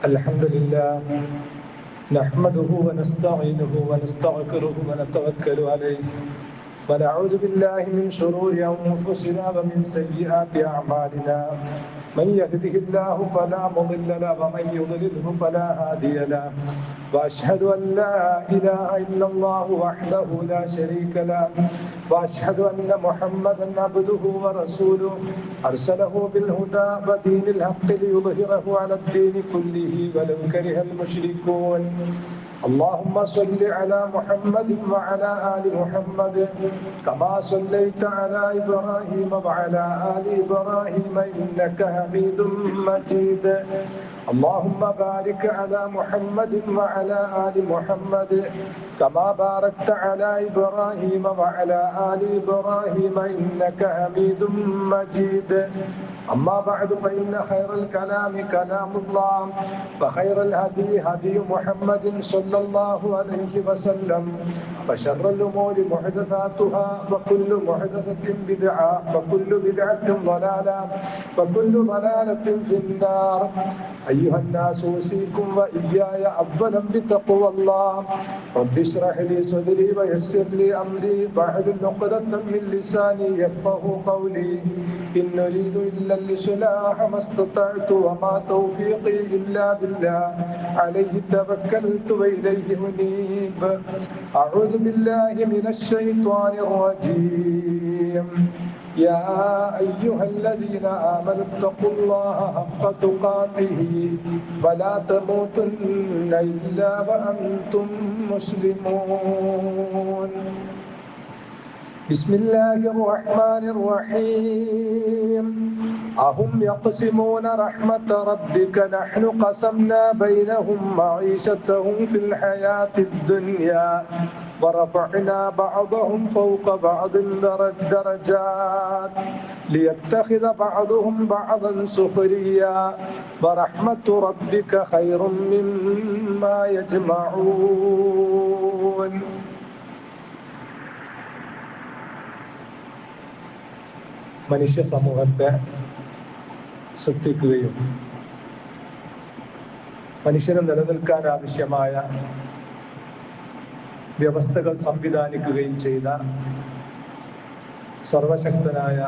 الحمد لله نحمده ونستعينه ونستغفره ونتوكل عليه ونعوذ بالله من شرور أنفسنا ومن سيئات أعمالنا من يهده الله فلا مضل له ومن يضلله فلا هادي له وأشهد أن لا إله إلا الله وحده لا شريك له وأشهد أن محمدا عبده ورسوله أرسله بالهدى ودين الحق ليظهره على الدين كله ولو كره المشركون اللهم صل على محمد وعلى آل محمد كما صليت على إبراهيم وعلى آل إبراهيم إنك حميد مجيد اللهم بارك على محمد وعلى آل محمد كما باركت على إبراهيم وعلى آل إبراهيم إنك حميد مجيد أما بعد فإن خير الكلام كلام الله وخير الهدي هدي محمد صلى الله عليه وسلم وشر الأمور محدثاتها وكل محدثة بدعة وكل بدعة ضلالة وكل ضلالة في النار أيها الناس أوصيكم وإياي أولا بتقوى الله رب اشرح لي صدري ويسر لي أمري واحلل عقدة من لساني يفقهوا قولي إن نريد إلا الإصلاح ما استطعت وما توفيقي إلا بالله عليه توكلت وإليه أنيب أعوذ بالله من الشيطان الرجيم يا أيها الذين آمنوا اتقوا الله حق تقاته ولا تموتن إلا وأنتم مسلمون بسم الله الرحمن الرحيم أهم يقسمون رحمة ربك نحن قسمنا بينهم معيشتهم في الحياة الدنيا ورفعنا بعضهم فوق بعض درجات ليتخذ بعضهم بعضا سخريا ورحمة ربك خير مما يجمعون മനുഷ്യ സമൂഹത്തെ സൃഷ്ടിക്കുകയും മനുഷ്യന് നിലനിൽക്കാൻ ആവശ്യമായ വ്യവസ്ഥകൾ സംവിധാനിക്കുകയും ചെയ്ത സർവശക്തനായ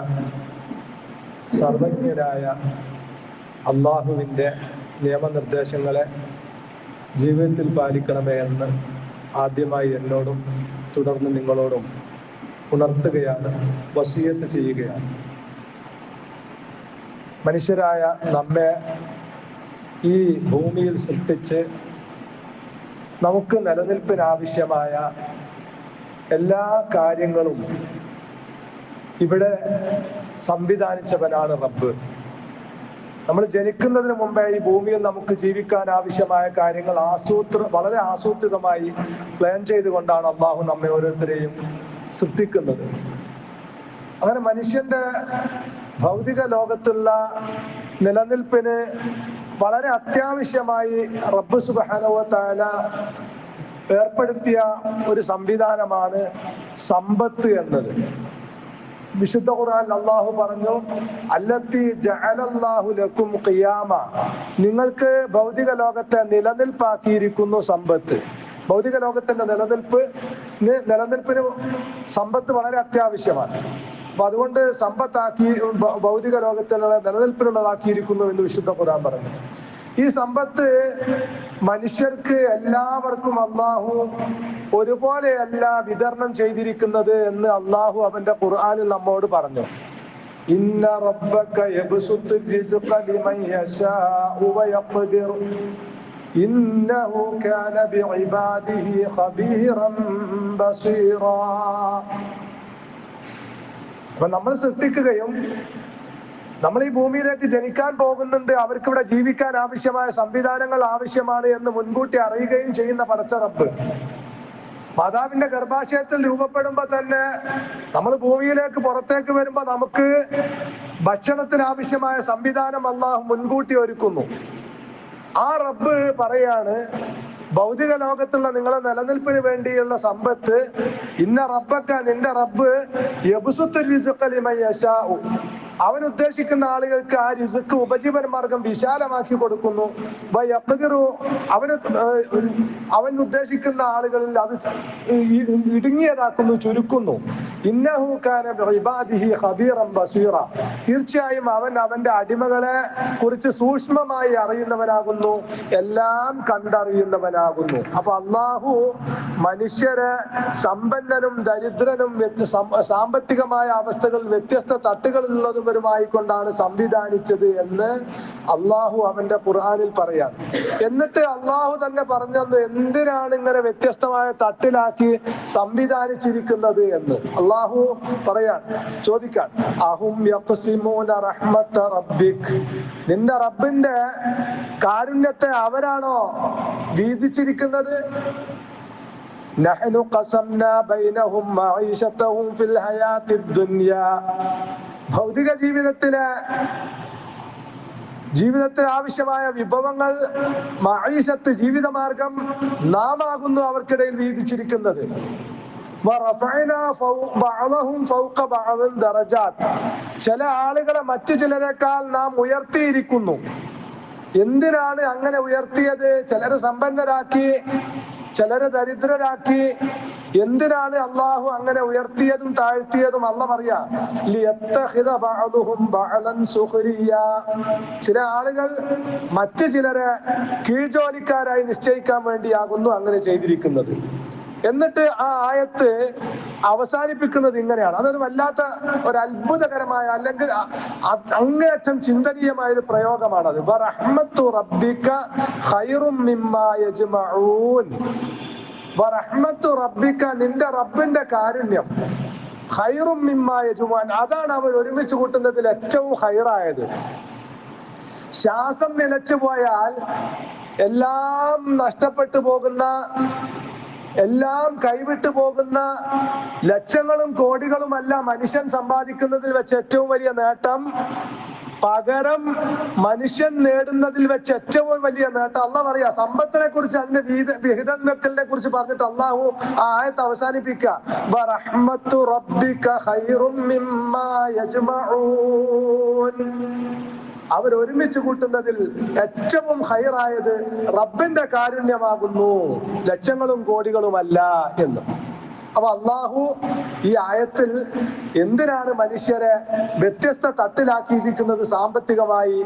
സർവജ്ഞനായ അള്ളാഹുവിൻ്റെ നിയമനിർദ്ദേശങ്ങളെ ജീവിതത്തിൽ പാലിക്കണമേ എന്ന് ആദ്യമായി എന്നോടും തുടർന്ന് നിങ്ങളോടും ഉണർത്തുകയാണ്, വസിയത്ത് ചെയ്യുകയാണ്. മനുഷ്യരായ നമ്മെ ഈ ഭൂമിയിൽ സൃഷ്ടിച്ച് നമുക്ക് നിലനിൽപ്പിനാവശ്യമായ എല്ലാ കാര്യങ്ങളും ഇവിടെ സംവിധാനിച്ചവനാണ് റബ്ബ്. നമ്മൾ ജനിക്കുന്നതിന് മുമ്പേ ഈ ഭൂമിയിൽ നമുക്ക് ജീവിക്കാൻ ആവശ്യമായ കാര്യങ്ങൾ വളരെ ആസൂത്രിതമായി പ്ലാൻ ചെയ്തുകൊണ്ടാണ് അള്ളാഹു നമ്മെ ഓരോരുത്തരെയും സൃഷ്ടിക്കുന്നത്. അങ്ങനെ മനുഷ്യന്റെ ഭൗതിക ലോകത്തുള്ള നിലനിൽപ്പിന് വളരെ അത്യാവശ്യമായി റബ്ബ് സുബ്ഹാനഹു വ തആല ഏർപ്പെടുത്തിയ ഒരു സംവിധാനമാണ് സമ്പത്ത് എന്നത്. വിശുദ്ധ ഖുർആനിൽ അല്ലാഹു പറഞ്ഞു, അല്ലത്തി ജഅലല്ലാഹു ലക്കും ഖിയാമ, നിങ്ങൾക്ക് ഭൗതിക ലോകത്തെ നിലനിൽപ്പാക്കിയിരിക്കുന്നു സമ്പത്ത്. ഭൗതിക ലോകത്തിന്റെ നിലനിൽപ്പിന് സമ്പത്ത് വളരെ അത്യാവശ്യമാണ്. അപ്പൊ അതുകൊണ്ട് സമ്പത്താക്കി ഭൗതിക ലോകത്തിലുള്ള നിലനിൽപ്പിനുള്ളതാക്കിയിരിക്കുന്നു എന്ന് വിശുദ്ധ ഖുർആൻ പറഞ്ഞു. ഈ സമ്പത്ത് മനുഷ്യർക്ക് എല്ലാവർക്കും അള്ളാഹു ഒരുപോലെയല്ല വിതരണം ചെയ്തിരിക്കുന്നത് എന്ന് അള്ളാഹു അവന്റെ ഖുർആനിൽ നമ്മോട് പറഞ്ഞു. ഇന്ന റബ്ബക യബ്സുത്തു റിസ്ഖ ലിമൻ യശാഉ വയഖ്ദിർ ഇന്നഹു കാന ബിഇബാദിഹി ഖബീറൻ ബസീറാ. അപ്പൊ നമ്മൾ സൃഷ്ടിക്കുകയും നമ്മൾ ഈ ഭൂമിയിലേക്ക് ജനിക്കാൻ പോകുന്നുണ്ട്, അവർക്ക് ഇവിടെ ജീവിക്കാൻ ആവശ്യമായ സംവിധാനങ്ങൾ ആവശ്യമാണ് എന്ന് മുൻകൂട്ടി അറിയുകയും ചെയ്യുന്ന പടച്ച റബ്ബ്. മാതാവിന്റെ ഗർഭാശയത്തിൽ രൂപപ്പെടുമ്പോ തന്നെ നമ്മൾ ഭൂമിയിലേക്ക് പുറത്തേക്ക് വരുമ്പോ നമുക്ക് ഭക്ഷണത്തിന് ആവശ്യമായ സംവിധാനം അള്ളാഹു മുൻകൂട്ടി ഒരുക്കുന്നു. ആ റബ്ബ് പറയാണ്, ഭൗതിക ലോകത്തുള്ള നിങ്ങളെ നിലനിൽപ്പിന് വേണ്ടിയുള്ള സമ്പത്ത്, ഇന്ന റബ്ബക്ക, നിന്റെ റബ്ബ് യബ്സുത്തു റിസ്ഖ ലിമൻ യശാഉ, അവൻ ഉദ്ദേശിക്കുന്ന ആളുകൾക്ക് ആ റിസ്ക് ഉപജീവന മാർഗം വിശാലമാക്കി കൊടുക്കുന്നു. അവൻ ഉദ്ദേശിക്കുന്ന ആളുകളിൽ അത് ഇടുങ്ങിയതാക്കുന്നു, ചുരുക്കുന്നു. ഇന്നഹു കാന ബിഇബാദിഹി ഖബീറൻ ബസീറ, തീർച്ചയായും അവൻ അവന്റെ അടിമകളെ കുറിച്ച് സൂക്ഷ്മമായി അറിയുന്നവനാകുന്നു, എല്ലാം കണ്ടറിയുന്നവനാകുന്നു. അപ്പൊ അള്ളാഹു മനുഷ്യരെ സമ്പന്നനും ദരിദ്രനും സാമ്പത്തികമായ അവസ്ഥകൾ വ്യത്യസ്ത തട്ടുകളിലുള്ളതുമായി കൊണ്ടാണ് സംവിധാനിച്ചത് എന്ന് അള്ളാഹു അവന്റെ ഖുർആനിൽ പറയാം. എന്നിട്ട് അള്ളാഹു തന്നെ പറഞ്ഞു എന്തിനാണ് ഇങ്ങനെ വ്യത്യസ്തമായ തട്ടിലാക്കി സംവിധാനിച്ചിരിക്കുന്നത് എന്ന് അള്ളാഹു പറയാൻ ചോദിക്കാൻ. അഹും യഖ്സിമൂന റഹ്മത റബ്ബിക്, നിന്റെ റബ്ബിന്റെ കാരുണ്യത്തെ അവരാണോ വീതിച്ചിരിക്കുന്നത്? നഹ്നു ഖസംനാ ബൈനഹും മഈശതഹും ഫിൽ ഹയാത്തിദ് ദുനിയ, ഭൗതിക ജീവിതത്തിൽ ആവശ്യമായ വിഭവങ്ങൾ, മഈശത്ത് ജീവിതമാർഗം നാം ആകുന്നു അവർക്കിടയിൽ വീതിച്ചിരിക്കുന്നത്. ചില ആളുകളെ മറ്റു ചിലരെക്കാൾ നാം ഉയർത്തിയിരിക്കുന്നു. എന്തിനാണ് അങ്ങനെ ഉയർത്തിയത്? ചിലരെ സമ്പന്നരാക്കി, ചിലരെ ദരിദ്രരാക്കി. എന്തിനാണ് അള്ളാഹു അങ്ങനെ ഉയർത്തിയതും താഴ്ത്തിയതും? അല്ല പറയാ ചില ആളുകൾ മറ്റു ചിലരെ കീഴ്ജോലിക്കാരായി നിശ്ചയിക്കാൻ വേണ്ടിയാകുന്നു അങ്ങനെ ചെയ്തിരിക്കുന്നത്. എന്നിട്ട് ആ ആയത്ത് അവസാനിപ്പിക്കുന്നത് ഇങ്ങനെയാണ്. അതൊരു വല്ലാത്ത ഒരു അത്ഭുതകരമായ അല്ലെങ്കിൽ അങ്ങേയറ്റം ചിന്തനീയമായ ഒരു പ്രയോഗമാണത്. വറഹ്മത്തു റബ്ബിക ഖൈറും മിമ്മാ യജ്മഊൻ, വറഹ്മത്തു റബ്ബിക, നിന്റെ റബ്ബിന്റെ കാരുണ്യം, ഖൈറും മിമ്മാ യജ്മഊൻ, അതാണ് അവർ ഒരുമിച്ച് കൂട്ടുന്നതിൽ ഏറ്റവും ഖൈറായത്. ശ്വാസം നിലച്ചു പോയാൽ എല്ലാം നഷ്ടപ്പെട്ടു പോകുന്ന, എല്ലാം കൈവിട്ടു പോകുന്ന ലക്ഷങ്ങളും കോടികളുമല്ല മനുഷ്യൻ സമ്പാദിക്കുന്നതിൽ വെച്ച് ഏറ്റവും വലിയ നേട്ടം. പകരം മനുഷ്യൻ നേടുന്നതിൽ വെച്ച് ഏറ്റവും വലിയ നേട്ടം അള്ളാഹ് പറയാ. സമ്പത്തിനെ കുറിച്ച്, അതിന്റെ വിഹിതം വെക്കലിനെ കുറിച്ച് പറഞ്ഞിട്ട് അള്ളാഹു ആ ആയത്ത് അവസാനിപ്പിക്കുക. വറഹ്മത്തു റബ്ബിക ഖൈറും മിമ്മാ യജ്മഊൻ, അവർ ഒരുമിച്ച് കൂട്ടുന്നതിൽ ഏറ്റവും ഹൈറായത് റബ്ബിന്റെ കാരുണ്യമാകുന്നു, ലക്ഷങ്ങളും കോടികളുമല്ല എന്ന്. അപ്പൊ അള്ളാഹു ഈ ആയത്തിൽ എന്തിനാണ് മനുഷ്യരെ വ്യത്യസ്ത തട്ടിലാക്കിയിരിക്കുന്നത് സാമ്പത്തികമായി?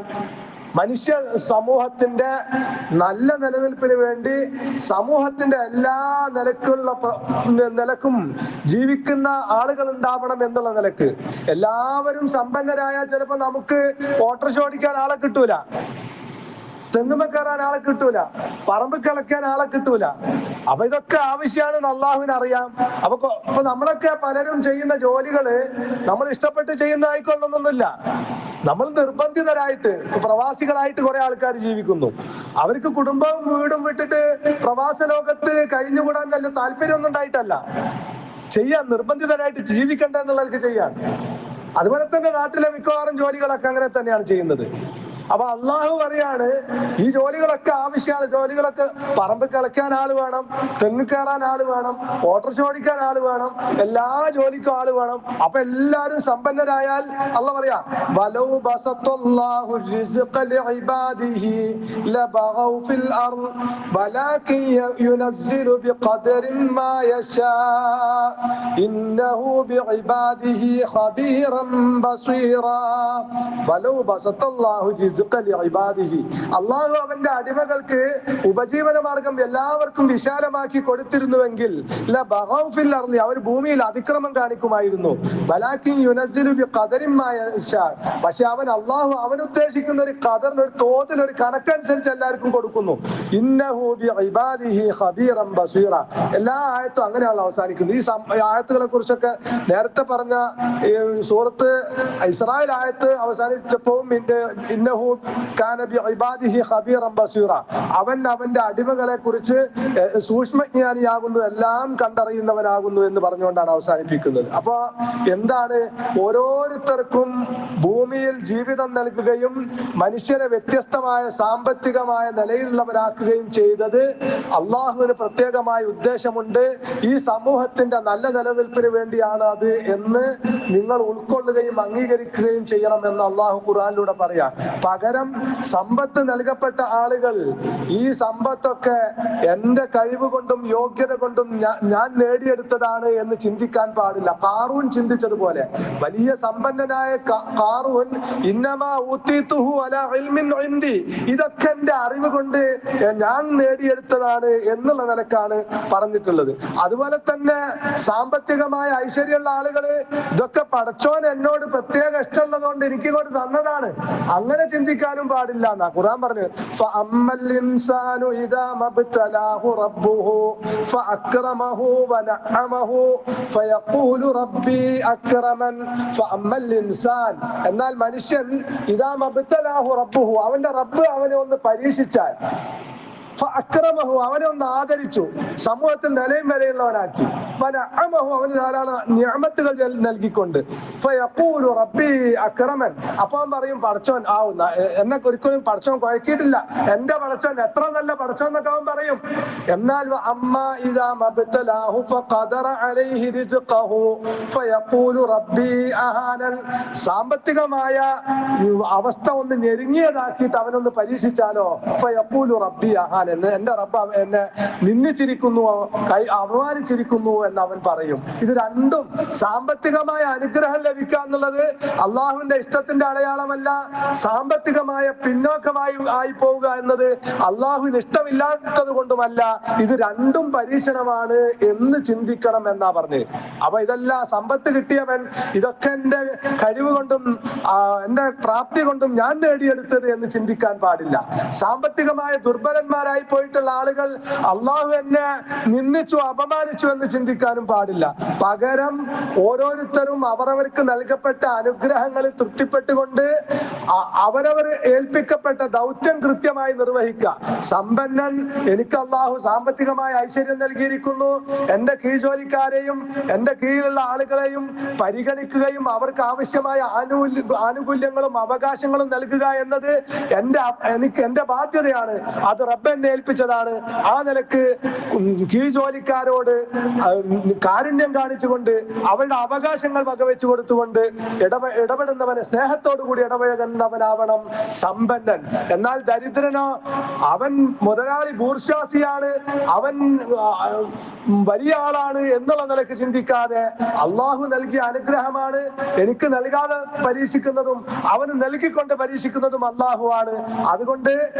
മനുഷ്യ സമൂഹത്തിന്റെ നല്ല നിലനിൽപ്പിന് വേണ്ടി സമൂഹത്തിന്റെ എല്ലാ നിലക്കും ജീവിക്കുന്ന ആളുകൾ ഉണ്ടാവണം എന്നുള്ള നിലക്ക്. എല്ലാവരും സമ്പന്നരായാൽ ചിലപ്പോ നമുക്ക് ഓട്ടോറിക്ഷ ഓടിക്കാൻ ആളെ കിട്ടൂല, തെങ്ങുമ കയറാൻ ആളെ കിട്ടൂല, പറമ്പ് കിളക്കാൻ ആളെ കിട്ടൂല. അപ്പൊ ഇതൊക്കെ ആവശ്യമാണെന്ന് അള്ളാഹുവിന് അറിയാം. അപ്പൊ നമ്മളൊക്കെ പലരും ചെയ്യുന്ന ജോലികള് നമ്മൾ ഇഷ്ടപ്പെട്ട് ചെയ്യുന്നതായിക്കൊള്ളണമെന്നില്ല. നമ്മൾ നിർബന്ധിതരായിട്ട്, പ്രവാസികളായിട്ട് കുറെ ആൾക്കാർ ജീവിക്കുന്നു. അവർക്ക് കുടുംബവും വീടും വിട്ടിട്ട് പ്രവാസ ലോകത്ത് കഴിഞ്ഞുകൂടാൻ നല്ല താല്പര്യമൊന്നും ഉണ്ടായിട്ടല്ല, ചെയ്യാൻ നിർബന്ധിതരായിട്ട് ജീവിക്കണ്ട എന്നുള്ളവർക്ക് ചെയ്യാൻ. അതുപോലെ തന്നെ നാട്ടിലെ മിക്കവാറും ജോലികളൊക്കെ അങ്ങനെ തന്നെയാണ് ചെയ്യുന്നത്. അപ്പൊ അള്ളാഹു പറയാണ് ഈ ജോലികളൊക്കെ ആവശ്യമാണ്. ജോലികളൊക്കെ പറമ്പ് കിളയ്ക്കാൻ ആള് വേണം, തെങ്ങ് കയറാൻ ആള് വേണം, ഓട്ടോറിക്ഷ ഓടിക്കാൻ ആള് വേണം, എല്ലാ ജോലിക്കും ആള് വേണം. അപ്പൊ എല്ലാരും സമ്പന്നരായാൽ അള്ളാഹ് പറയാ വലൗ ബസത്തല്ലാഹു റിസ്ഖ ലിഇബാദിഹി ലബഗൗ ഫിൽ അർദ് വലാകിൻ യുനസ്സിലു ബിഖദരിൻ മാ യശാ ഇന്നഹു ബിഇബാദിഹി ഖബീറൻ ബസീറാ. വലൗ ബസത്തല്ലാഹു അള്ളാഹു അവന്റെ അടിമകൾക്ക് ഉപജീവന മാർഗം എല്ലാവർക്കും വിശാലമാക്കി കൊടുത്തിരുന്നുവെങ്കിൽ അവർ ഭൂമിയിൽ അതിക്രമം കാണിക്കുമായിരുന്നു. പക്ഷെ അള്ളാഹു അവൻ ഉദ്ദേശിക്കുന്ന ഒരു ഖദറിന്, ഒരു തോതിൽ, ഒരു കണക്കനുസരിച്ച് എല്ലാവർക്കും കൊടുക്കുന്നു. ഇന്നഹു ബിഇബാദിഹി ഖബീറൻ ബസീറ. എല്ലാ ആയത്തും അങ്ങനെയാണ് അവസാനിക്കുന്നത്. ഈ ആയത്തുകളെ കുറിച്ചൊക്കെ നേരത്തെ പറഞ്ഞ സൂറത്ത് ഇസ്രായേൽ ആയത്ത് അവസാനിച്ചപ്പോൾ ഇന്നഹു ഇന്നഹു കാന ബിഇബാദിഹി ഖബീറൻ ബസീറ. അവൻ അവന്റെ അടിമകളെ കുറിച്ച് സൂക്ഷ്മജ്ഞാനിയാകുന്നു, എല്ലാം കണ്ടറിയുന്നവനാകുന്നു എന്ന് പറഞ്ഞുകൊണ്ടാണ് അവസാനിപ്പിക്കുന്നത്. അപ്പൊ എന്താണ്, ഓരോരുത്തർക്കും ഭൂമിയിൽ ജീവിതം നൽകുകയും മനുഷ്യരെ വ്യത്യസ്തമായ സാമ്പത്തികമായ നിലയിലുള്ളവരാക്കുകയും ചെയ്തത് അള്ളാഹുവിന് പ്രത്യേകമായ ഉദ്ദേശമുണ്ട്. ഈ സമൂഹത്തിന്റെ നല്ല നിലനിൽപ്പിന് വേണ്ടിയാണ് അത് എന്ന് നിങ്ങൾ ഉൾക്കൊള്ളുകയും അംഗീകരിക്കുകയും ചെയ്യണമെന്ന് അള്ളാഹു ഖുർആനിലൂടെ പറയാം. പകരം സമ്പത്ത് നൽകപ്പെട്ട ആളുകൾ ഈ സമ്പത്തൊക്കെ എന്റെ കഴിവ് കൊണ്ടും യോഗ്യത കൊണ്ടും ഞാൻ നേടിയെടുത്തതാണ് എന്ന് ചിന്തിക്കാൻ പാടില്ല. ഖാറൂൻ ചിന്തിച്ചതുപോലെ, വലിയ സമ്പന്നനായ ഖാറൂൻ ഇന്നമാ ഊതീതുഹു അലാ ഇൽമിൻ ഇൻദി, ഇതൊക്കെ എന്റെ അറിവ് കൊണ്ട് ഞാൻ നേടിയെടുത്തതാണ് എന്നുള്ള നിലക്കാണ് പറഞ്ഞിട്ടുള്ളത്. അതുപോലെ തന്നെ സാമ്പത്തികമായ ഐശ്വര്യമുള്ള ആളുകള് ഇതൊക്കെ പടച്ചോൻ എന്നോട് പ്രത്യേക ഇഷ്ടമുള്ളതുകൊണ്ട് എനിക്ക് കൊണ്ട് തന്നതാണ്, അങ്ങനെ ചിന്തിക്കാനും പാടില്ല എന്നാ ഖുർആൻ പറഞ്ഞു. ഫഅമ്മൽ ഇൻസാനു ഇദാ മബ്തലാഹു റബ്ബുഹു ഫഅക്രമഹു വനഅമഹു ഫയഖൂലു റബ്ബി അക്രമൻ. ഫഅമ്മൽ ഇൻസാൻ, എന്നാൽ മനുഷ്യൻ ഇദാ മബ്തലാഹു റബ്ബുഹു, അവന്റെ റബ്ബ് അവനെ ഒന്ന് പരീക്ഷിച്ചാൽ, ഫഅക്രമഹു, അവനെ ഒന്ന് ആദരിച്ചു, സമൂഹത്തിൽ നിലയും വിലയുള്ളവനാക്കി, വനഅമഹു, അവന് ധാരാളം നിഅമത്തുകൾ നൽകിക്കൊണ്ട്, ഫയഖൂലു റബ്ബി അക്രമൻ, അപ്പൊ അവൻ പറയും പടച്ചോൻ എന്നെ ഒരിക്കലും പടച്ചോൻ കുഴക്കിയിട്ടില്ല, എന്റെ പടച്ചോൻ എത്ര നല്ല പടച്ചോൻ എന്നൊക്കെ അവൻ പറയും. എന്നാൽ അമ്മാ ഇദാ മബ്തലാഹു ഫഖദറ അലൈഹി റിസ്ഖഹു ഫയഖൂലു റബ്ബി അഹാനൻ, സാമ്പത്തികമായ അവസ്ഥ ഒന്ന് ഞെരുങ്ങിയതാക്കിയിട്ട് അവനൊന്ന് പരീക്ഷിച്ചാലോ, ഫയഖൂലു റബ്ബി അഹാനൻ, എന്റെ റബ്ബ് എന്നെ നിന്ദിച്ചിരിക്കുന്നു, അപമാനിച്ചിരിക്കുന്നു എന്ന് അവൻ പറയും. ഇത് രണ്ടും, സാമ്പത്തികമായ അനുഗ്രഹം ലഭിക്കുക എന്നുള്ളത് അള്ളാഹുവിന്റെ ഇഷ്ടത്തിന്റെ അടയാളമല്ല, സാമ്പത്തികമായ പിന്നോക്കമായി ആയി പോവുക എന്നത് അള്ളാഹുവിന് ഇഷ്ടമില്ലാത്തത് കൊണ്ടുമല്ല. ഇത് രണ്ടും പരീക്ഷണമാണ് എന്ന് ചിന്തിക്കണം എന്നാ പറഞ്ഞത്. അപ്പൊ ഇതെല്ലാം സമ്പത്ത് കിട്ടിയവൻ ഇതൊക്കെ എന്റെ കഴിവ് കൊണ്ടും എന്റെ പ്രാപ്തി കൊണ്ടും ഞാൻ നേടിയെടുത്തത് എന്ന് ചിന്തിക്കാൻ പാടില്ല. സാമ്പത്തികമായ ദുർബലന്മാരായി പോയിട്ടുള്ള ആളുകൾ അള്ളാഹു എന്നെ നിന്ദിച്ചു അപമാനിച്ചു എന്ന് ചിന്തിക്കാനും പാടില്ല. പകരം ഓരോരുത്തരും അവരവർക്ക് നൽകപ്പെട്ട അനുഗ്രഹങ്ങളിൽ തൃപ്തിപ്പെട്ടുകൊണ്ട് അവരവർ ഏൽപ്പിക്കപ്പെട്ട ദൗത്യം കൃത്യമായി നിർവഹിക്കുക. സമ്പന്നൻ, എനിക്ക് അള്ളാഹു സാമ്പത്തികമായ ഐശ്വര്യം നൽകിയിരിക്കുന്നു, എന്റെ കീഴ്ജോലിക്കാരെയും എന്റെ കീഴിലുള്ള ആളുകളെയും പരിഗണിക്കുകയും അവർക്ക് ആവശ്യമായ ആനുകൂല്യങ്ങളും അവകാശങ്ങളും നൽകുക എന്നത് എന്റെ ബാധ്യതയാണ്, അത് റബ്ബ് എന്നെ ഏൽപ്പിച്ചതാണ്. ആ നിലക്ക് കീഴ്ജോലിക്കാരോട് കാരുണ്യം കാണിച്ചുകൊണ്ട് അവരുടെ അവകാശങ്ങൾ വകവെച്ചു കൊടുത്തുകൊണ്ട് ഇടപെടുന്നവന് സ്നേഹത്തോടു കൂടി ഇടപഴകുന്നവനാവണം സമ്പന്നൻ. എന്നാൽ ദരിദ്രനോ, അവൻ മുതലാളി ബൂർഷ്വാസിയാണ്, അവൻ വലിയ ആളാണ് എന്നുള്ള നിലക്ക് ചിന്തിക്കാതെ അള്ളാഹു നൽകിയ അനുഗ്രഹമാണ്, എനിക്ക് നൽകാതെ പരീക്ഷിക്കുന്നതും അവന് നൽകിക്കൊണ്ട് പരീക്ഷിക്കുന്നതും അള്ളാഹു ആണ്. അതുകൊണ്ട്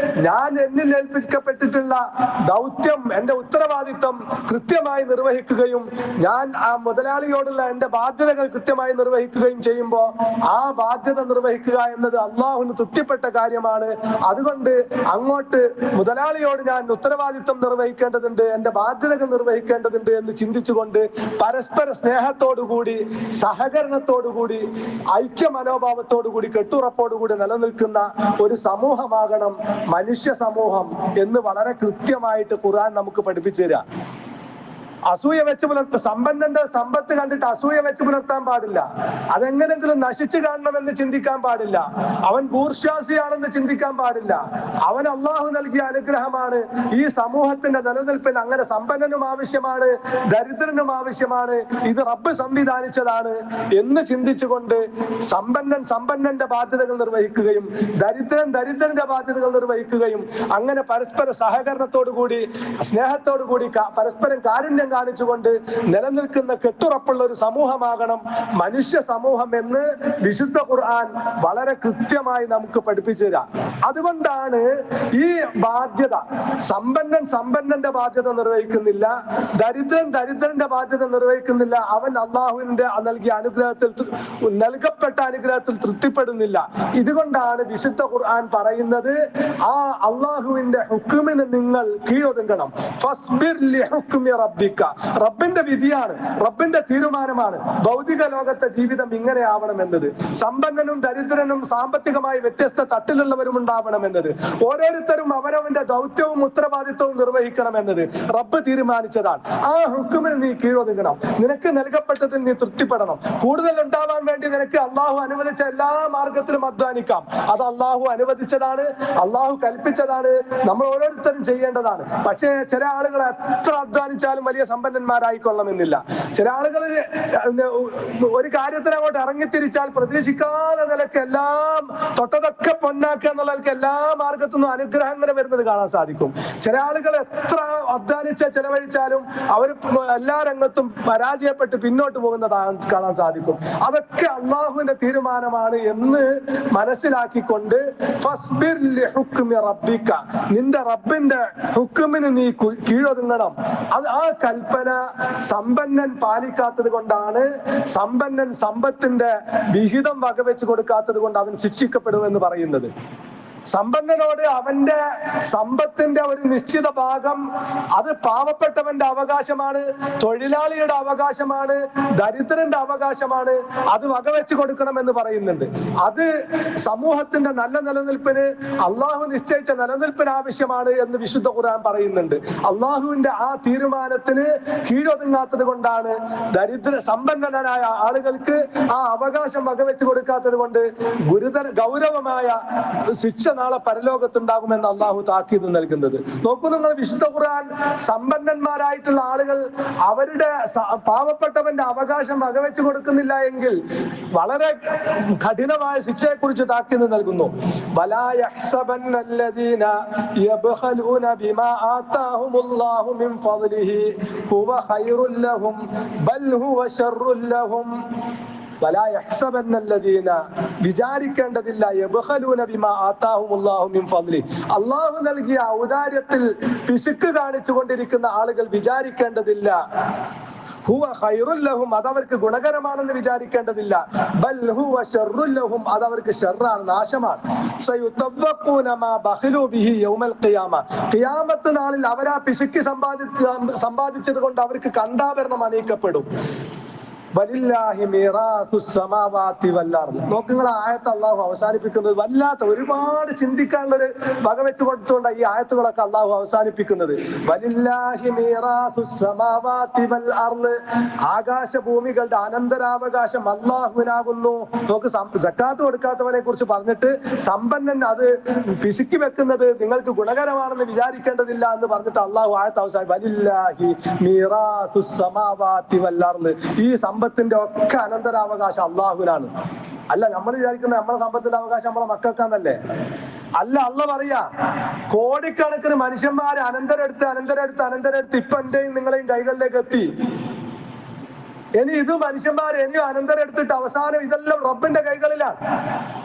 ഞാൻ എന്നിൽ ഏൽപ്പിക്കപ്പെട്ടിട്ടുള്ള ദൗത്യം, എന്റെ ഉത്തരവാദിത്വം കൃത്യമായി നിർവഹിക്കുകയും ഞാൻ ആ മുതലാളിയോടുള്ള എന്റെ ബാധ്യതകൾ കൃത്യമായി നിർവഹിക്കുകയും ചെയ്യുമ്പോൾ ആ ബാധ്യത നിർവഹിക്കുക എന്നത് അള്ളാഹുവിന് തൃപ്തിപ്പെട്ട കാര്യമാണ്. അതുകൊണ്ട് അങ്ങോട്ട് മുതലാളിയോട് ഞാൻ ഉത്തരവാദിത്വം നിർവഹിക്കേണ്ടതുണ്ട്, എന്റെ ബാധ്യതകൾ നിർവഹിക്കേണ്ടതുണ്ട് എന്ന് ചിന്തിച്ചുകൊണ്ട് പരസ്പര സ്നേഹത്തോടുകൂടി സഹകരണത്തോടുകൂടി ഐക്യ മനോഭാവത്തോടുകൂടി കെട്ടുറപ്പോടുകൂടി നിലനിൽക്കുന്ന ഒരു സമൂഹമാകണം മനുഷ്യ സമൂഹം എന്ന് വളരെ കൃത്യമായിട്ട് ഖുർആൻ നമുക്ക് പഠിപ്പിച്ചു തരാം. അസൂയ വെച്ച് സമ്പന്നന്റെ സമ്പത്ത് കണ്ടിട്ട് അസൂയ വെച്ച് പുലർത്താൻ പാടില്ല, അതെങ്ങനെങ്കിലും നശിച്ചു കാണണമെന്ന് ചിന്തിക്കാൻ പാടില്ല, അവൻ ബൂർഷ്വാസിയാണെന്ന് ചിന്തിക്കാൻ പാടില്ല. അവൻ അള്ളാഹു നൽകിയ അനുഗ്രഹമാണ്, ഈ സമൂഹത്തിന്റെ നിലനിൽപ്പിന് അങ്ങനെ സമ്പന്നനും ആവശ്യമാണ്, ദരിദ്രനും ആവശ്യമാണ്, ഇത് റബ്ബ് സംവിധാനിച്ചതാണ് എന്ന് ചിന്തിച്ചുകൊണ്ട് സമ്പന്നന്റെ ബാധ്യതകൾ നിർവഹിക്കുകയും ദരിദ്രന്റെ ബാധ്യതകൾ നിർവഹിക്കുകയും അങ്ങനെ പരസ്പര സഹകരണത്തോടുകൂടി സ്നേഹത്തോടുകൂടി പരസ്പരം കാരുണ്യം കാണിച്ചുകൊണ്ട് നിലനിൽക്കുന്ന കെട്ടുറപ്പുള്ള ഒരു സമൂഹമാകണം മനുഷ്യ സമൂഹം എന്ന് വിശുദ്ധ ഖുർആൻ വളരെ കൃത്യമായി നമുക്ക് പഠിപ്പിച്ചു തരാം. അതുകൊണ്ടാണ് ഈ ബാധ്യത, സമ്പന്നന്റെ ബാധ്യത നിർവഹിക്കുന്നില്ല, ദരിദ്രന്റെ ബാധ്യത നിർവഹിക്കുന്നില്ല, അവൻ അള്ളാഹുവിന്റെ നൽകിയ നൽകപ്പെട്ട അനുഗ്രഹത്തിൽ തൃപ്തിപ്പെടുന്നില്ല. ഇതുകൊണ്ടാണ് വിശുദ്ധ ഖുർആൻ പറയുന്നത്, ആ അള്ളാഹുവിന്റെ ഹുക്മിന് നിങ്ങൾ കീഴൊതുങ്ങണം. ഫസ്ബിർ ലിഹുക്മി റബ്ബിക, റബ്ബിന്റെ വിധിയാണ്, റബ്ബിന്റെ തീരുമാനമാണ് ഭൗതിക ലോകത്തെ ജീവിതം ഇങ്ങനെ ആവണമെന്നത്. സമ്പന്നനും ദരിദ്രനും സാമ്പത്തികമായി വ്യത്യസ്ത തട്ടിലുള്ളവരും ഉണ്ടാവണമെന്നത്, ഓരോരുത്തരും അവരവന്റെ ദൗത്യവും ഉത്തരവാദിത്വവും നിർവഹിക്കണമെന്നത് റബ്ബ് തീരുമാനിച്ചതാണ്. ആ ഹുക്കുമിന് നീ കീഴൊതുങ്ങണം. നിനക്ക് നൽകപ്പെട്ടതിൽ നീ തൃപ്തിപ്പെടണം. കൂടുതൽ ഉണ്ടാവാൻ വേണ്ടി നിനക്ക് അള്ളാഹു അനുവദിച്ച എല്ലാ മാർഗത്തിലും അധ്വാനിക്കാം. അത് അള്ളാഹു അനുവദിച്ചതാണ്, അള്ളാഹു കൽപ്പിച്ചതാണ്, നമ്മൾ ഓരോരുത്തരും ചെയ്യേണ്ടതാണ്. പക്ഷേ ചില ആളുകൾ എത്ര അധ്വാനിച്ചാലും വലിയ സമ്പന്നന്മാരായിക്കൊള്ളണമെന്നില്ല. ചില ആളുകൾ ഒരു കാര്യത്തിന് അങ്ങോട്ട് ഇറങ്ങിത്തിരിച്ചാൽ പ്രതീക്ഷിക്കാതെ നിലക്ക് എല്ലാം തൊട്ടതൊക്കെ പൊന്നാക്കുക എന്നുള്ളവർക്ക് എല്ലാ മാർഗത്തു നിന്നും അനുഗ്രഹം ഇങ്ങനെ വരുന്നത് കാണാൻ സാധിക്കും. ചില ആളുകൾ എത്ര അധ്വാനിച്ച ചെലവഴിച്ചാലും അവർ എല്ലാ രംഗത്തും പരാജയപ്പെട്ട് പിന്നോട്ട് പോകുന്നത് കാണാൻ സാധിക്കും. അതൊക്കെ അള്ളാഹുവിന്റെ തീരുമാനമാണ് എന്ന് മനസ്സിലാക്കിക്കൊണ്ട് ഫസ്ബിർ ലിഹുക്മി റബ്ബിക, നിന്റെ റബ്ബിന്റെ ഹുക്കുമിന് നീ കീഴൊതുങ്ങണം. അത് ആ കൽപ്പന സമ്പന്നൻ പാലിക്കാത്തത് കൊണ്ടാണ്, സമ്പന്നൻ സമ്പത്തിന്റെ വിഹിതം വകവെച്ച് കൊടുക്കാത്തത് കൊണ്ട് അവൻ ശിക്ഷിക്കപ്പെടുമെന്ന് പറയുന്നത്. സമ്പന്നനോട് അവന്റെ സമ്പത്തിന്റെ ഒരു നിശ്ചിത ഭാഗം അത് പാവപ്പെട്ടവന്റെ അവകാശമാണ്, തൊഴിലാളിയുടെ അവകാശമാണ്, ദരിദ്രന്റെ അവകാശമാണ്, അത് വകവെച്ച് കൊടുക്കണമെന്ന് പറയുന്നുണ്ട്. അത് സമൂഹത്തിന്റെ നല്ല നിലനിൽപ്പിന്, അള്ളാഹു നിശ്ചയിച്ച നിലനിൽപ്പിന് ആവശ്യമാണ് എന്ന് വിശുദ്ധ ഖുർആൻ പറയുന്നുണ്ട്. അള്ളാഹുവിന്റെ ആ തീരുമാനത്തിന് കീഴൊതുങ്ങാത്തത് കൊണ്ടാണ് സമ്പന്നനായ ആളുകൾക്ക് ആ അവകാശം വകവെച്ച് കൊടുക്കാത്തത് കൊണ്ട് ഗൗരവമായ ശിക്ഷ നാളെ പരലോകത്തുണ്ടാകുമെന്ന് അള്ളാഹു താക്കീത് നൽകുന്നത്. നോക്കൂ നിങ്ങൾ, വിശുദ്ധ ഖുർആൻ സമ്പന്നന്മാരായിട്ടുള്ള ആളുകൾ അവരുടെ പാവപ്പെട്ടവന്റെ അവകാശം വകവെച്ച് കൊടുക്കുന്നില്ല എങ്കിൽ വളരെ കഠിനമായ ശിക്ഷയെ കുറിച്ച് താക്കീത് നൽകുന്നു. വലാ യഹ്സബന്നല്ലദീന യബ്ഖലൂന ബിമാ ആതാഹുമുല്ലാഹു മിൻ ഫദ്ലിഹി ഹുവ ഖൈറുൽ ലഹും ബൽ ഹുവ ശർറുൽ ലഹും. വലാ യഹ്സബന്നല്ലദീന, വിചാരിക്കേണ്ടതില്ല, യബ്ഖലൂന ബിമാ ആതാഹുമുല്ലാഹു മിൻ ഫദ്ലിഹി, അല്ലാഹു നൽകിയ ഔദാര്യത്തിൽ പിശുക്ക് കാണിച്ചുകൊണ്ടിരിക്കുന്ന ആളുകൾ വിചാരിക്കേണ്ടതില്ല. ഹുവ ഖൈറുൽ ലഹും, അതവർക്ക് ഗുണകരമാണെന്ന് വിചാരിക്കേണ്ടതില്ല. ബൽ ഹുവ ശർറുൽ ലഹും, അതവർക്ക് ശർറാണ്, നാശമാണ്. സയുതവഖൂന മാ ബഖലൂ ബിഹി യൗമൽ ഖിയാമ, ഖിയാമത്ത് നാളിൽ അവരാ പിശുക്ക് സമ്പാദിച്ചത് കൊണ്ട് അവർക്ക് കണ്ടാഭരണം അണിയിക്കപ്പെടും. വലില്ലാഹി മീറാസുസ് സമാവാതി വൽ അർദ്. നോക്കുങ്ങൾ, ആയത്ത് അള്ളാഹു അവസാനിപ്പിക്കുന്നത് വല്ലാത്ത ഒരുപാട് ചിന്തിക്കാനുള്ള ഒരു വക വെച്ച് കൊടുത്തുകൊണ്ട് ഈ ആയത്തുകളൊക്കെ അള്ളാഹു അവസാനിപ്പിക്കുന്നത്. വലില്ലാഹി മീറാസുസ് സമാവാതി വൽ അർദ്, ആകാശഭൂമികളുടെ അനന്തരാവകാശം അള്ളാഹുവിനാകുന്നു. നോക്ക്, സക്കാത്ത് കൊടുക്കാത്തവനെ കുറിച്ച് പറഞ്ഞിട്ട് സമ്പന്നൻ അത് പിശുക്കി വെക്കുന്നത് നിങ്ങൾക്ക് ഗുണകരമാണെന്ന് വിചാരിക്കേണ്ടതില്ല എന്ന് പറഞ്ഞിട്ട് അള്ളാഹു ആയത്ത് അവസാനം വലില്ലാഹി മീറാസുസ് സമാവാതി വൽ അർദ്, ഈ സമ്പത്തിന്റെ ഒക്കെ അനന്തരാവകാശം അള്ളാഹുവിനാണ്. അല്ല നമ്മൾ വിചാരിക്കുന്ന നമ്മളെ സമ്പത്തിന്റെ അവകാശം നമ്മളെ മക്കൾക്കാന്നല്ലേ? അല്ല, അള്ളാഹ് പറയാ കോടിക്കണക്കിന് മനുഷ്യന്മാര് അനന്തരെടുത്ത് ഇപ്പൊ എന്റെയും നിങ്ങളെയും കൈകളിലേക്ക് എത്തി. ഇനി ഇത് മനുഷ്യന്മാർ ഇനിയും അനന്തരെടുത്തിട്ട് അവസാനം ഇതെല്ലാം റബ്ബിന്റെ കൈകളിലാണ്.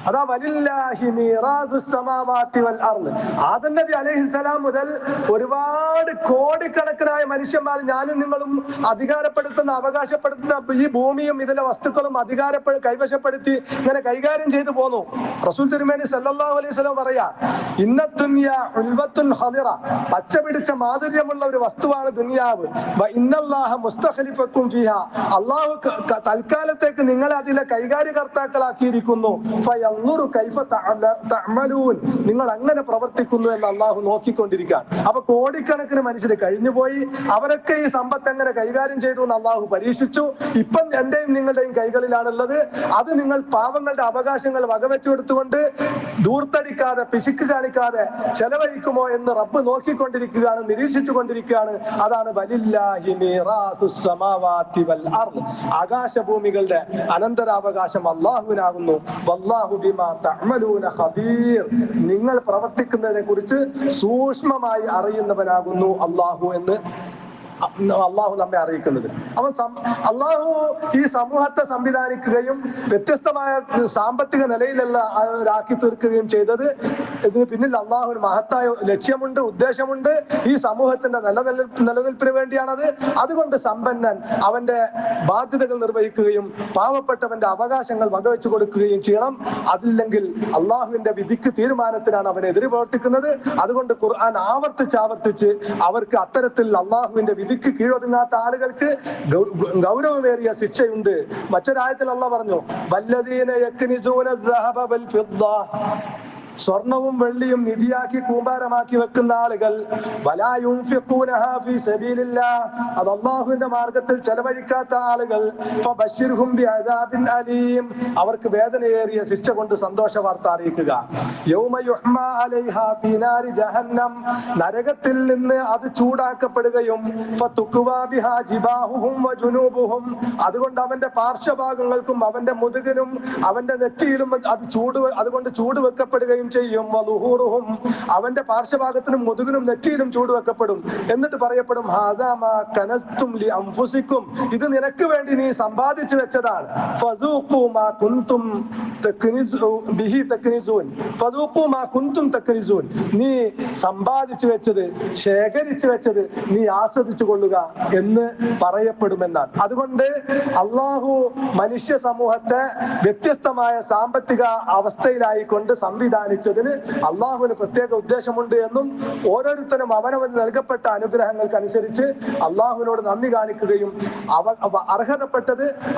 അതാ വലില്ലാഹി മീറാസുസ് സമാവാതി വൽ അർദ്. ആദം നബി അലൈഹിസ്സലാം മുതൽ ഒരുപാട് കോടിക്കണക്കിനായ മനുഷ്യന്മാർ, ഞാനും നിങ്ങളും അധികാരപ്പെടുത്തുന്ന അവകാശപ്പെടുത്തുന്ന ഈ ഭൂമിയും ഇതിലെ വസ്തുക്കളും കൈവശപ്പെടുത്തി ഇങ്ങനെ കൈകാര്യം ചെയ്തു പോന്നു. റസൂൽ തിരുമേനി സല്ലല്ലാഹു അലൈഹി വസല്ലം പറയാ, ഇന്ന ദുനിയ ഉൽവത്തുൻ ഖദിറ, പച്ച പിടിച്ച മാധുര്യമുള്ള ഒരു വസ്തുവാണ് ദുനിയാവ്. വ ഇന്നല്ലാഹ മുസ്തഖലിഫക്കും ഫീഹാ, അള്ളാഹു തൽക്കാലത്തേക്ക് നിങ്ങളെ അതിലെ കൈകാര്യകർത്താക്കളാക്കിയിരിക്കുന്നു. ഫയൻദുറു കൈഫ തഅമലൂൻ, നിങ്ങൾ അങ്ങനെ പ്രവർത്തിക്കുന്നു എന്ന് അള്ളാഹു നോക്കിക്കൊണ്ടിരിക്കാൻ. അപ്പൊ കോടിക്കണക്കിന് മനുഷ്യർ കഴിഞ്ഞുപോയി, അവരൊക്കെ ഈ സമ്പത്ത് എങ്ങനെ കൈകാര്യം ചെയ്തു എന്ന് അള്ളാഹു പരീക്ഷിച്ചു. ഇപ്പം എന്റെയും നിങ്ങളുടെയും കൈകളിലാണുള്ളത്. അത് നിങ്ങൾ പാവങ്ങളുടെ അവകാശങ്ങൾ വകവെച്ചു കൊടുത്തുകൊണ്ട് ധൂർത്തടിക്കാതെ പിശുക്ക് കാണിക്കാതെ ചെലവഴിക്കുമോ എന്ന് റബ്ബ് നോക്കിക്കൊണ്ടിരിക്കുകയാണ്, നിരീക്ഷിച്ചു കൊണ്ടിരിക്കുകയാണ്. അതാണ് വലില്ലാഹി മീറാസുസ് സമാവാതി വൽ അർദ്, ആകാശഭൂമികളുടെ അനന്തരാവകാശം അള്ളാഹുവിനാകുന്നു. വല്ലാഹു ബിമാ തഅമലൂന ഖബീർ, നിങ്ങൾ പ്രവർത്തിക്കുന്നതിനെ കുറിച്ച് സൂക്ഷ്മമായി അറിയുന്നവനാകുന്നു അള്ളാഹു എന്ന് അള്ളാഹു നമ്മെ അറിയിക്കുന്നത്. അവൻ അള്ളാഹു ഈ സമൂഹത്തെ സംവിധാനിക്കുകയും വ്യത്യസ്തമായ സാമ്പത്തിക നിലയിലുള്ള ആക്കി തീർക്കുകയും ചെയ്തത് ഇതിന് പിന്നിൽ അള്ളാഹുവിന് മഹത്തായ ലക്ഷ്യമുണ്ട്, ഉദ്ദേശമുണ്ട്. ഈ സമൂഹത്തിന്റെ നിലനിൽപ്പിന് വേണ്ടിയാണത്. അതുകൊണ്ട് സമ്പന്നൻ അവന്റെ ബാധ്യതകൾ നിർവഹിക്കുകയും പാവപ്പെട്ടവന്റെ അവകാശങ്ങൾ വകവെച്ചു കൊടുക്കുകയും ചെയ്യണം. അതില്ലെങ്കിൽ അള്ളാഹുവിന്റെ വിധിക്ക് തീരുമാനത്തിനാണ് അവൻ എതിര് പ്രവർത്തിക്കുന്നത്. അതുകൊണ്ട് ഖുർആൻ ആവർത്തിച്ച് അവർക്ക് അത്തരത്തിൽ അള്ളാഹുവിന്റെ വിധിക്ക് കീഴൊതുങ്ങാത്ത ആളുകൾക്ക് ഗൗരവമേറിയ ശിക്ഷയുണ്ട്. മറ്റൊരായത്തിൽ അള്ളാഹ് പറഞ്ഞു, വല്ലദീന യക്നിസൂന الذهب والفضة, സ്വർണവും വെള്ളിയും നിധിയാക്കി കൂമ്പാരമാക്കി വെക്കുന്ന ആളുകൾ, വലാ യുൻഫിഖൂനഹാ ഫീ സബീലില്ലാഹ്, അത് അല്ലാഹുവിന്റെ മാർഗത്തിൽ ചെലവഴിക്കാത്ത ആളുകൾ, ഫബശ്ശിർഹും ബിഅദാബിൻ അലീം, അവർക്ക് വേദനയേറിയ ശിക്ഷ കൊണ്ട് സന്തോഷ വാർത്ത അറിയിക്കുക. യൗമ യുഹ്മാ അലൈഹാ ഫീ നാരി ജഹന്നം, നരകത്തിൽ നിന്ന് അത് ചൂടാക്കപ്പെടുകയും, ഫതുക്വാ ബിഹാ ജിബാഹുഹും വജുനൂബുഹും, അതുകൊണ്ട് അവന്റെ പാർശ്വഭാഗങ്ങൾക്കും അവന്റെ മുതുകിനും അവന്റെ നെറ്റിയിലും അതുകൊണ്ട് ചൂട് വെക്കപ്പെടുകയും ചെയ്യും. വലുഹൂറുഹും, അവന്റെ പാർശ്വഭാഗത്തിനും മുതുകിനും നെറ്റിയിലും ചൂട് വെക്കപ്പെടും. എന്നിട്ട് പറയപ്പെടും, ഹാദാ മാ കനസ്തും ലി അൻഫുസിക്കും, ഇത് നിനക്ക് വേണ്ടി നീ സമ്പാദിച്ചു വെച്ചതാണ്. ഫദൂഖൂ മാ കുൻതും ബിഹി തക്നിസൂൻ, ഫദൂഖൂ മാ കുൻതും തക്നിസൂൻ, നീ സമ്പാദിച്ചു വെച്ചത്, ശേഖരിച്ചു വെച്ചത് നീ ആസ്വദിച്ചു കൊള്ളുക എന്ന് പറയപ്പെടുമെന്നാണ്. അതുകൊണ്ട് അള്ളാഹു മനുഷ്യ സമൂഹത്തെ വ്യത്യസ്തമായ സാമ്പത്തിക അവസ്ഥയിലായിക്കൊണ്ട് സംവിധാനിച്ചതിന് അള്ളാഹുവിന് പ്രത്യേക ഉദ്ദേശമുണ്ട് എന്നും ഓരോരുത്തരും അവനവന് നൽകപ്പെട്ട അനുഗ്രഹങ്ങൾക്കനുസരിച്ച് അള്ളാഹുവിനോട് നന്ദി കാണിക്കുകയും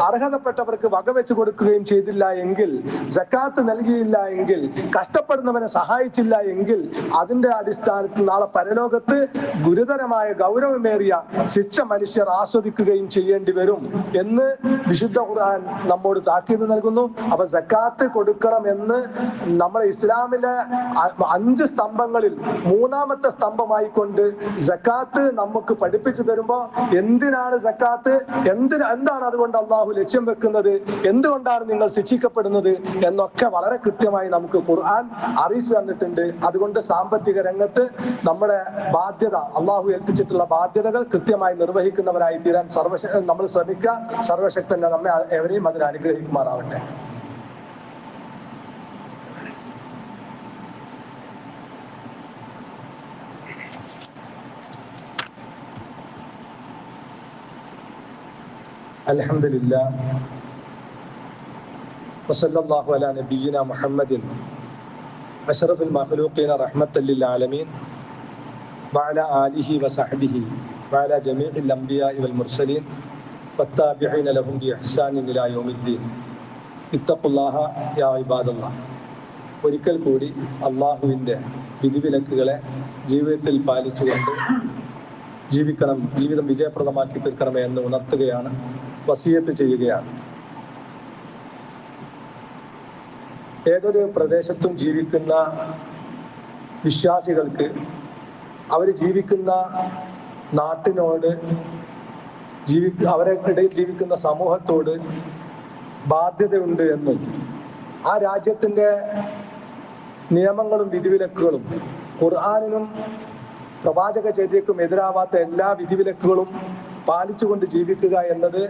അർഹതപ്പെട്ടവർക്ക് വകവെച്ചു കൊടുക്കുകയും ചെയ്തില്ല എങ്കിൽ, സക്കാത്ത് നൽകിയില്ല എങ്കിൽ, കഷ്ടപ്പെടുന്നവനെ സഹായിച്ചില്ല എങ്കിൽ അതിന്റെ അടിസ്ഥാനത്തിൽ നാളെ പരലോകത്ത് ഗുരുതരമായ ഗൗരവമേറിയ ശിക്ഷ മനുഷ്യർ ആസ്വദിക്കുകയും ചെയ്യേണ്ടി വരും എന്ന് വിശുദ്ധ ഖുർആൻ നമ്മോട് താക്കീത് നൽകുന്നു. അപ്പൊ സക്കാത്ത് കൊടുക്കണം എന്ന് നമ്മുടെ ഇസ്ലാമിലെ 5 സ്തംഭങ്ങളിൽ 3-ാമത്തെ സ്തംഭമായിക്കൊണ്ട് സക്കാത്ത് നമുക്ക് പഠിപ്പിച്ചു തരുമ്പോ, എന്തിനാണ് സക്കാത്ത്, എന്താണ് അതുകൊണ്ട് അള്ളാഹു ലക്ഷ്യം വെക്കുന്നത്, എന്തുകൊണ്ടാണ് നിങ്ങൾ ശിക്ഷിക്കപ്പെടുന്നത് എന്നൊക്കെ വളരെ കൃത്യമായി നമുക്ക് ഖുർആൻ അറിയിച്ചു തന്നിട്ടുണ്ട്. അതുകൊണ്ട് സാമ്പത്തിക രംഗത്ത് നമ്മുടെ ബാധ്യത, അള്ളാഹു ഏൽപ്പിച്ചിട്ടുള്ള ബാധ്യതകൾ കൃത്യമായി നിർവഹിക്കുന്നവരായി തീരാൻ നമ്മൾ ശ്രമിക്കുക. സർവശക്തൻ നമ്മെ എവരെയും അതിന് അനുഗ്രഹിക്കുമാറാവട്ടെ. അൽഹംദുലില്ലാഹ് വസല്ലല്ലാഹു അലാ നബിയ്യിനാ മുഹമ്മദിൻ അഷ്റഫുൽ മഖ്ലൂഖീന റഹ്മത്തൽ ലിൽ ആലമീൻ വഅലാ ആലിഹി വസഹ്ബിഹി വഅലാ ജമീഇൽ അംബിയാഇ വൽ മുർസലീൻ വത്താബിഈന ലഹും ബിഇഹ്സാനിൻ ഇലാ യൗമിദ്ദീൻ. ഇത്തഖുല്ലാഹ യാ ഇബാദല്ലാഹ്. ഒരിക്കൽ കൂടി അള്ളാഹുവിൻ്റെ വിധിവിലക്കുകളെ ജീവിതത്തിൽ പാലിച്ചുകൊണ്ട് ജീവിക്കണം, ജീവിതം വിജയപ്രദമാക്കി തീർക്കണമേ എന്ന് ഉണർത്തുകയാണ്, വസിയത്ത് ചെയ്യുകയാണ്. ഏതൊരു പ്രദേശത്തും ജീവിക്കുന്ന വിശ്വാസികൾക്ക് അവർ ജീവിക്കുന്ന നാട്ടിനോട്, അവരെ ഇടയിൽ ജീവിക്കുന്ന സമൂഹത്തോട് ബാധ്യതയുണ്ട് എന്നും ആ രാജ്യത്തിൻ്റെ നിയമങ്ങളും വിധിവിലക്കുകളും ഖുർആനിനും പ്രവാചക ചര്യക്കും എതിരാവാത്ത എല്ലാ വിധിവിലക്കുകളും പാലിച്ചുകൊണ്ട് ജീവിക്കുക എന്നത്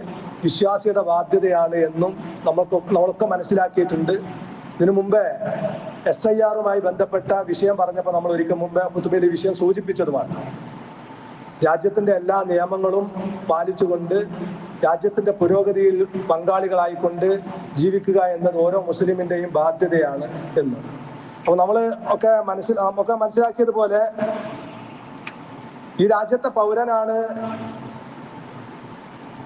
വിശ്വാസിയുടെ ബാധ്യതയാണ് എന്നും നമ്മളൊക്കെ മനസ്സിലാക്കിയിട്ടുണ്ട്. ഇതിനു മുമ്പേ SIR-മായി ബന്ധപ്പെട്ട വിഷയം പറഞ്ഞപ്പോൾ നമ്മൾ ഒരിക്കൽ മുമ്പേ ഖുതുബയിൽ ഈ വിഷയം സൂചിപ്പിച്ചതുമാണ്. രാജ്യത്തിന്റെ എല്ലാ നിയമങ്ങളും പാലിച്ചുകൊണ്ട് രാജ്യത്തിന്റെ പുരോഗതിയിൽ പങ്കാളികളായിക്കൊണ്ട് ജീവിക്കുക എന്നത് ഓരോ മുസ്ലിമിന്റെയും ബാധ്യതയാണ് എന്ന്. അപ്പോൾ നമ്മൾ ഒക്കെ മനസ്സിലാക്കിയതുപോലെ ഈ രാജ്യത്തെ പൗരനാണ്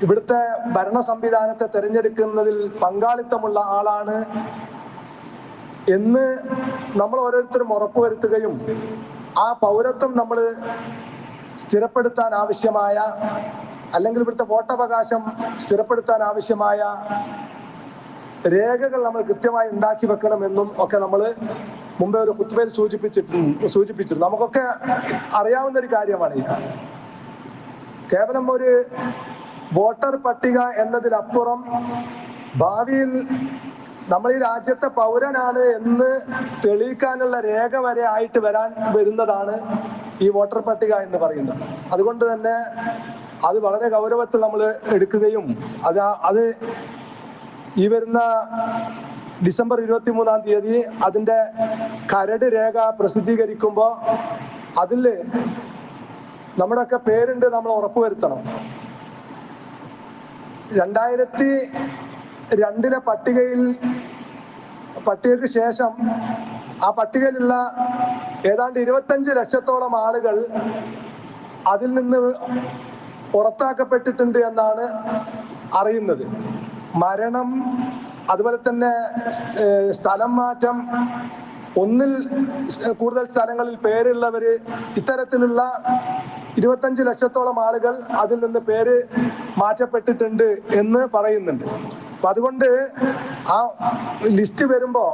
ഇവിടുത്തെ ഭരണ സംവിധാനത്തെ തെരഞ്ഞെടുക്കുന്നതിൽ പങ്കാളിത്തമുള്ള ആളാണ് എന്ന് നമ്മൾ ഓരോരുത്തരും ഉറപ്പുവരുത്തുകയും ആ പൗരത്വം നമ്മൾ സ്ഥിരപ്പെടുത്താൻ ആവശ്യമായ, അല്ലെങ്കിൽ ഇവിടുത്തെ വോട്ടവകാശം സ്ഥിരപ്പെടുത്താൻ ആവശ്യമായ രേഖകൾ നമ്മൾ കൃത്യമായി ഉണ്ടാക്കി വെക്കണമെന്നും ഒക്കെ നമ്മൾ മുമ്പേ ഒരു ഖുത്ബയിൽ സൂചിപ്പിച്ചിരുന്നു. നമുക്കൊക്കെ അറിയാവുന്ന ഒരു കാര്യമാണ് ഈ കാര്യം. കേവലം ഒരു വോട്ടർ പട്ടിക എന്നതിലപ്പുറം ഭാവിയിൽ നമ്മൾ ഈ രാജ്യത്തെ പൗരനാണ് എന്ന് തെളിയിക്കാനുള്ള രേഖ വരെ ആയിട്ട് വരുന്നതാണ് ഈ വോട്ടർ പട്ടിക എന്ന് പറയുന്നത്. അതുകൊണ്ട് തന്നെ അത് വളരെ ഗൗരവത്തിൽ നമ്മൾ എടുക്കുകയും അത് ഈ വരുന്ന ഡിസംബർ 23 അതിൻ്റെ കരട് രേഖ പ്രസിദ്ധീകരിക്കുമ്പോൾ അതിൽ നമ്മുടെയൊക്കെ പേരുണ്ട് നമ്മൾ ഉറപ്പുവരുത്തണം. 2002 പട്ടികയ്ക്ക് ശേഷം ആ പട്ടികയിലുള്ള ഏതാണ്ട് 25 ലക്ഷത്തോളം ആളുകൾ അതിൽ നിന്ന് പുറത്താക്കപ്പെട്ടിട്ടുണ്ട് എന്നാണ് അറിയുന്നത്. മരണം, അതുപോലെ തന്നെ സ്ഥലം മാറ്റം, ഒന്നിൽ കൂടുതൽ സ്ഥലങ്ങളിൽ പേരുള്ളവര്, ഇത്തരത്തിലുള്ള 25 ലക്ഷത്തോളം ആളുകൾ അതിൽ നിന്ന് പേര് മാറ്റപ്പെട്ടിട്ടുണ്ട് എന്ന് പറയുന്നുണ്ട്. അപ്പൊ അതുകൊണ്ട് ആ ലിസ്റ്റ് വരുമ്പോ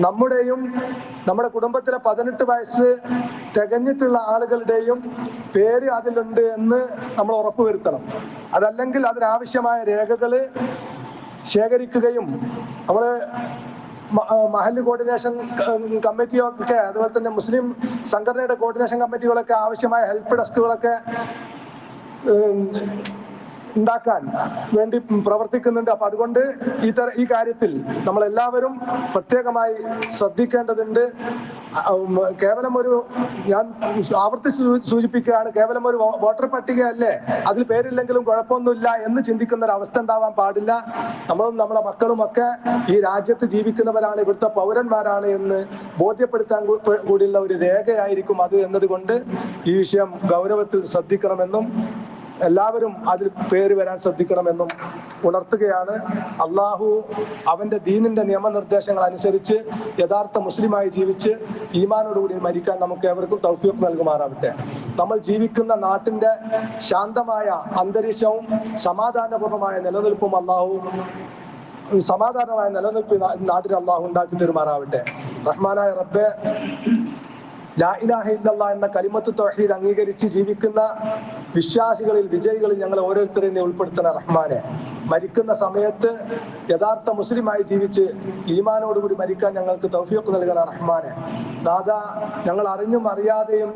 നമ്മുടെയും നമ്മുടെ കുടുംബത്തിലെ 18 വയസ്സ് തികഞ്ഞിട്ടുള്ള ആളുകളുടെയും പേര് അതിലുണ്ട് എന്ന് നമ്മൾ ഉറപ്പുവരുത്തണം. അതല്ലെങ്കിൽ അതിനാവശ്യമായ രേഖകൾ ശേഖരിക്കുകയും നമ്മൾ മഹല്ല് കോർഡിനേഷൻ കമ്മിറ്റിയൊക്കെ, അതുപോലെ തന്നെ മുസ്ലിം സംഘടനയുടെ കോർഡിനേഷൻ കമ്മിറ്റികളൊക്കെ ആവശ്യമായ ഹെൽപ്പ് ഡെസ്കുകളൊക്കെ ഉണ്ടാക്കാൻ വേണ്ടി പ്രവർത്തിക്കുന്നുണ്ട്. അപ്പൊ അതുകൊണ്ട് ഈ കാര്യത്തിൽ നമ്മൾ എല്ലാവരും പ്രത്യേകമായി ശ്രദ്ധിക്കേണ്ടതുണ്ട്. കേവലം ഞാൻ ആവർത്തിച്ച് സൂചിപ്പിക്കുകയാണ്, കേവലം ഒരു വോട്ടർ പട്ടികയല്ലേ, അതിൽ പേരില്ലെങ്കിലും കുഴപ്പമൊന്നുമില്ല എന്ന് ചിന്തിക്കുന്ന ഒരു അവസ്ഥ ഉണ്ടാവാൻ പാടില്ല. നമ്മളും നമ്മളെ മക്കളും ഒക്കെ ഈ രാജ്യത്ത് ജീവിക്കുന്നവരാണ്, ഇവിടുത്തെ പൗരന്മാരാണ് എന്ന് ബോധ്യപ്പെടുത്താൻ കൂടിയുള്ള ഒരു രേഖയായിരിക്കും അത് എന്നതുകൊണ്ട് ഈ വിഷയം ഗൗരവത്തിൽ ശ്രദ്ധിക്കണമെന്നും എല്ലാവരും അതിൽ പേര് വരാൻ ശ്രദ്ധിക്കണമെന്നും ഉണർത്തുകയാണ്. അള്ളാഹു അവന്റെ ദീനിന്റെ നിയമനിർദ്ദേശങ്ങൾ അനുസരിച്ച് യഥാർത്ഥ മുസ്ലിമായി ജീവിച്ച് ഈമാനോടുകൂടി മരിക്കാൻ നമുക്ക് ഏവർക്കും തൗഫീഖ് നൽകുമാറാവട്ടെ. നമ്മൾ ജീവിക്കുന്ന നാട്ടിന്റെ ശാന്തമായ അന്തരീക്ഷവും സമാധാനപൂർണമായ നിലനിൽപ്പും സമാധാനമായ നിലനിൽപ്പ് നാട്ടിൽ അള്ളാഹു ഉണ്ടാക്കി തരുമാറാവട്ടെ. റഹ്മാനായ റബ്ബേ, ലാ ഇലാഹ ഇല്ലല്ലാഹ് എന്ന കലിമത്ത് തൗഹീദ് അംഗീകരിച്ച് ജീവിക്കുന്ന വിശ്വാസികളിൽ, വിജയികളിൽ ഞങ്ങൾ ഓരോരുത്തരെയും നീ ഉൾപ്പെടുത്തണ റഹ്മാനെ. മരിക്കുന്ന സമയത്ത് യഥാർത്ഥ മുസ്ലിമായി ജീവിച്ച് ഈമാനോടുകൂടി മരിക്കാൻ ഞങ്ങൾക്ക് തൗഫീഖ് നൽകണ റഹ്മാനെ. ദാദാ, ഞങ്ങൾ അറിഞ്ഞും അറിയാതെയും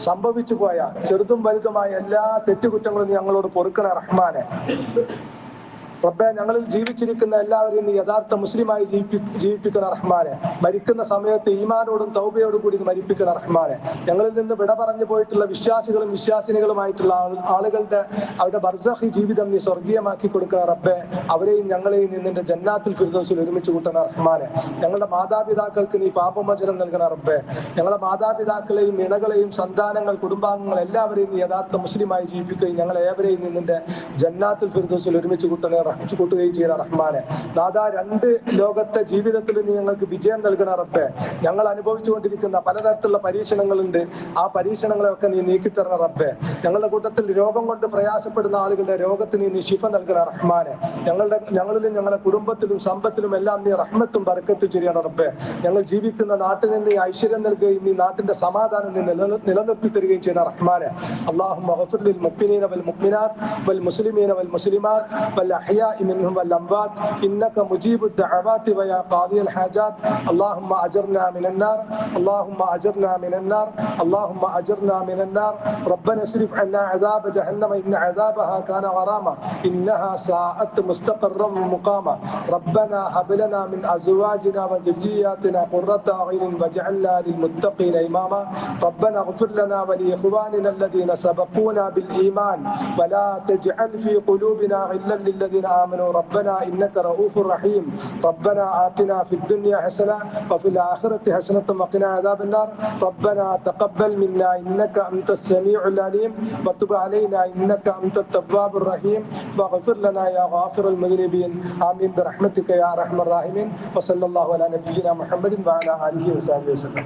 സംഭവിച്ചു പോയ ചെറുതും വലുതുമായ എല്ലാ തെറ്റുകുറ്റങ്ങളും ഞങ്ങളോട് പൊറുക്കണ റഹ്മാനെ. റബ്ബേ, ഞങ്ങളിൽ ജീവിച്ചിരിക്കുന്ന എല്ലാവരെയും നീ യഥാർത്ഥ മുസ്ലിമായി ജീവിപ്പിക്കണ റഹ്മാനെ. മരിക്കുന്ന സമയത്ത് ഈമാനോടും തൗബയോടും കൂടി മരിപ്പിക്കണ റഹ്മാനെ. ഞങ്ങളിൽ നിന്ന് വിട പറഞ്ഞു പോയിട്ടുള്ള വിശ്വാസികളും വിശ്വാസിനികളുമായിട്ടുള്ള ആളുകളുടെ അവരുടെ ബർസഖി ജീവിതം നീ സ്വർഗീയമാക്കി കൊടുക്കണ റബ്ബേ. അവരെയും ഞങ്ങളെയും നിന്നിന്റെ ജന്നാത്തുൽ ഫിർദൗസിൽ ഒരുമിച്ച് കൂട്ടണ റഹ്മാനെ. ഞങ്ങളുടെ മാതാപിതാക്കൾക്ക് നീ പാപമോചനം നൽകണ റബ്ബേ. ഞങ്ങളുടെ മാതാപിതാക്കളെയും ഇണകളെയും സന്താനങ്ങൾ, കുടുംബാംഗങ്ങൾ എല്ലാവരെയും നീ യഥാർത്ഥ മുസ്ലിമായി ജീവിപ്പിക്കുകയും ഞങ്ങളെ ഏവരെയും നിന്നിന്റെ ജന്നാത്തുൽ ഫിർദൗസിൽ ഒരുമിച്ച് കൂട്ടുകയും ചെയ്യണ റഹ്മാനെ. ദാദാ, 2 ലോകത്തെ ജീവിതത്തിൽ നീ ഞങ്ങൾക്ക് വിജയം നൽകണ റബ്ബേ. ഞങ്ങൾ അനുഭവിച്ചുകൊണ്ടിരിക്കുന്ന പലതരത്തിലുള്ള പരീക്ഷണങ്ങളുണ്ട്, ആ പരീക്ഷണങ്ങളെയൊക്കെ നീ നീക്കിത്തരണ റബ്ബേ. ഞങ്ങളുടെ കൂട്ടത്തിൽ രോഗം കൊണ്ട് പ്രയാസപ്പെടുന്ന ആളുകളുടെ രോഗത്തിന് നീ ശിഫ നൽകണ റഹ്മാനെ. ഞങ്ങളിലും ഞങ്ങളുടെ കുടുംബത്തിലും സമ്പത്തിലും എല്ലാം നീ റഹ്മത്തും ബർക്കത്തും ചെയ്യണ റബ്ബേ. ഞങ്ങൾ ജീവിക്കുന്ന നാട്ടിൽ നീ ഐശ്വര്യം നൽകുകയും നീ നാട്ടിന്റെ സമാധാനം നീ നിലനിർത്തി തരികയും ചെയ്യണ റഹ്മാനെ. അല്ലാഹുമ്മ ഗഫിർ ലിൽ മുഅ്മിനീന വൽ മുഅ്മിനാത്ത് വൽ മുസ്ലിമീന വൽ മുസ്ലിമാത്ത് വൽ അഹ്യാ منهم والأموات إنك مجيب الدعوات ويا قاضي الحاجات. اللهم أجرنا من النار، اللهم أجرنا من النار، اللهم أجرنا من النار. ربنا اصرف عنا عذاب جهنم إن عذابها كان غراما إنها ساءت مستقرا ومقاما. ربنا هب لنا من أزواجنا وذرياتنا قرة أعين واجعلنا للمتقين إماما. ربنا اغفر لنا ولإخواننا الذين سبقونا بالإيمان ولا تجعل في قلوبنا غلا للذين آمنوا. ربنا إنك رؤوف رحيم. ربنا آتنا في الدنيا حسنة وفي الآخرة حسنة وقنا عذاب النار. ربنا تقبل منا إنك أنت السميع العليم وتب علينا إنك أنت التواب الرحيم واغفر لنا يا غافر المذنبين. آمين برحمتك يا أرحم الراحمين. وصلى الله على نبينا محمد وعلى آله وصحبه وسلم.